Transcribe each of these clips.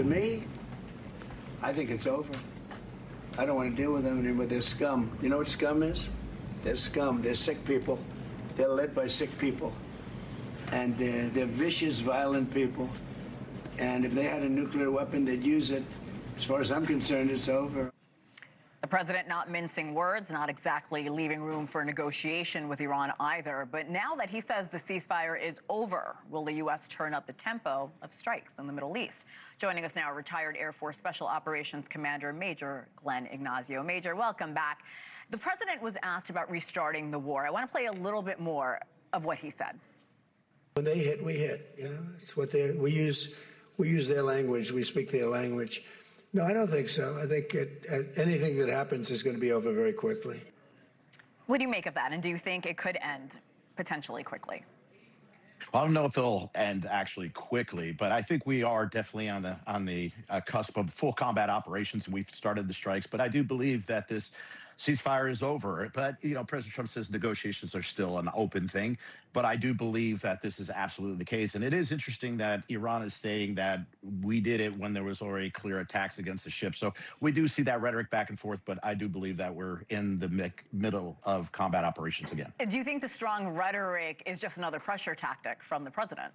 To me, I think it's over. I don't want to deal with them anymore. They're scum. You know what scum is? They're scum. They're sick people. They're led by sick people. And they're vicious, violent people. And if they had a nuclear weapon, they'd use it. As far as I'm concerned, it's over. The president not mincing words, not exactly leaving room for negotiation with Iran either. But now that he says the ceasefire is over, will the U.S. turn up the tempo of strikes in the Middle East? Joining us now, retired Air Force Special Operations Commander Major Glenn Ignazio. Major, welcome back. The president was asked about restarting the war. I want to play a little bit more of what he said. When they hit, we hit. You know, it's what we use their language. We speak their language. No, I don't think so. I think anything that happens is going to be over very quickly. What do you make of that? And do you think it could end potentially quickly? I don't know if it'll end actually quickly, but I think we are definitely on the cusp of full combat operations, and we've started the strikes. But I do believe that this ceasefire is over. But President Trump says negotiations are still an open thing. But I do believe that this is absolutely the case. And it is interesting that Iran is saying that we did it when there was already clear attacks against the ship. So we do see that rhetoric back and forth. But I do believe that we're in the middle of combat operations again. Do you think the strong rhetoric is just another pressure tactic from the president?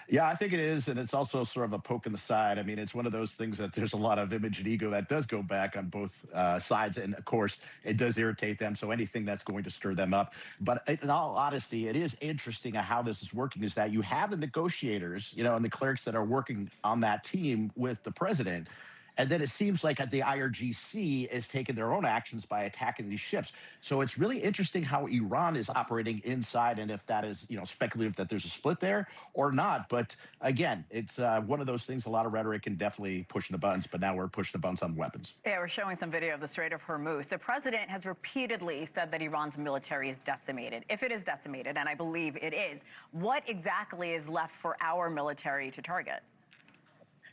Yeah, I think it is. And it's also sort of a poke in the side. I mean, it's one of those things that there's a lot of image and ego that does go back on both sides. And of course, it does irritate them. So anything that's going to stir them up. But in all honesty, it is interesting how this is working is that you have the negotiators, and the clerics that are working on that team with the president. And then it seems like the IRGC is taking their own actions by attacking these ships. So it's really interesting how Iran is operating inside, and if that is, speculative that there's a split there or not. But again, it's one of those things, a lot of rhetoric and definitely pushing the buttons, but now we're pushing the buttons on weapons. Yeah, we're showing some video of the Strait of Hormuz. The president has repeatedly said that Iran's military is decimated. If it is decimated, and I believe it is, what exactly is left for our military to target?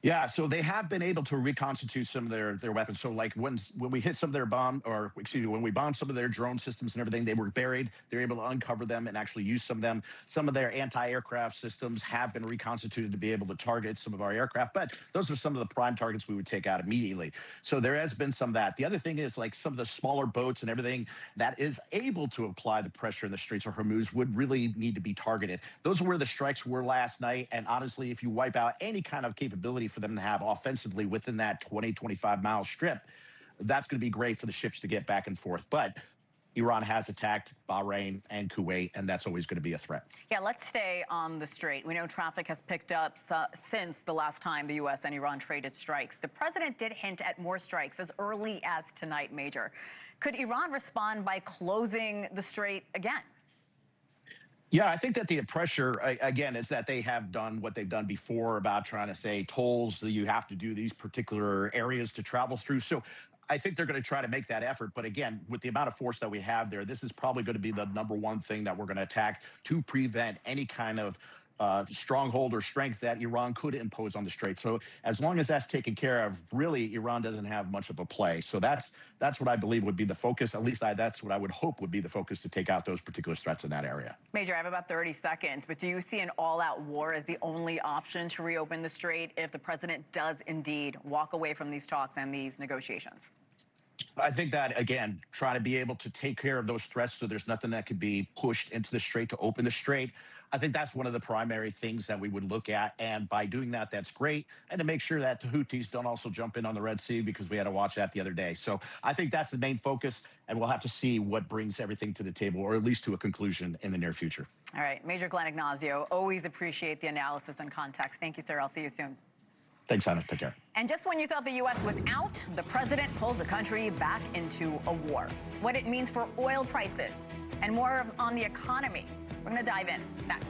Yeah, so they have been able to reconstitute some of their weapons. So like when we hit some of their when we bombed some of their drone systems and everything, they were buried. They're able to uncover them and actually use some of them. Some of their anti-aircraft systems have been reconstituted to be able to target some of our aircraft. But those are some of the prime targets we would take out immediately. So there has been some of that. The other thing is like some of the smaller boats and everything that is able to apply the pressure in the Straits of Hormuz would really need to be targeted. Those are where the strikes were last night. And honestly, if you wipe out any kind of capability for them to have offensively within that 20, 25-mile strip, that's going to be great for the ships to get back and forth. But Iran has attacked Bahrain and Kuwait, and that's always going to be a threat. Yeah, let's stay on the Strait. We know traffic has picked up since the last time the U.S. and Iran traded strikes. The president did hint at more strikes as early as tonight, Major. Could Iran respond by closing the Strait again? Yeah, I think that the pressure, again, is that they have done what they've done before about trying to say tolls that you have to do these particular areas to travel through. So I think they're going to try to make that effort. But again, with the amount of force that we have there, this is probably going to be the number one thing that we're going to attack to prevent any kind of stronghold or strength that Iran could impose on the Strait. So as long as that's taken care of, really, Iran doesn't have much of a play. So that's what I believe would be the focus. At least that's what I would hope would be the focus, to take out those particular threats in that area. Major, I have about 30 seconds, but do you see an all-out war as the only option to reopen the Strait if the president does indeed walk away from these talks and these negotiations? I think that, again, try to be able to take care of those threats so there's nothing that could be pushed into the Strait to open the Strait. I think that's one of the primary things that we would look at. And by doing that, that's great. And to make sure that the Houthis don't also jump in on the Red Sea, because we had to watch that the other day. So I think that's the main focus. And we'll have to see what brings everything to the table, or at least to a conclusion in the near future. All right. Major Glenn Ignazio, always appreciate the analysis and context. Thank you, sir. I'll see you soon. Thanks, Hannah. Take care. And just when you thought the U.S. was out, the president pulls the country back into a war. What it means for oil prices and more on the economy. We're going to dive in next.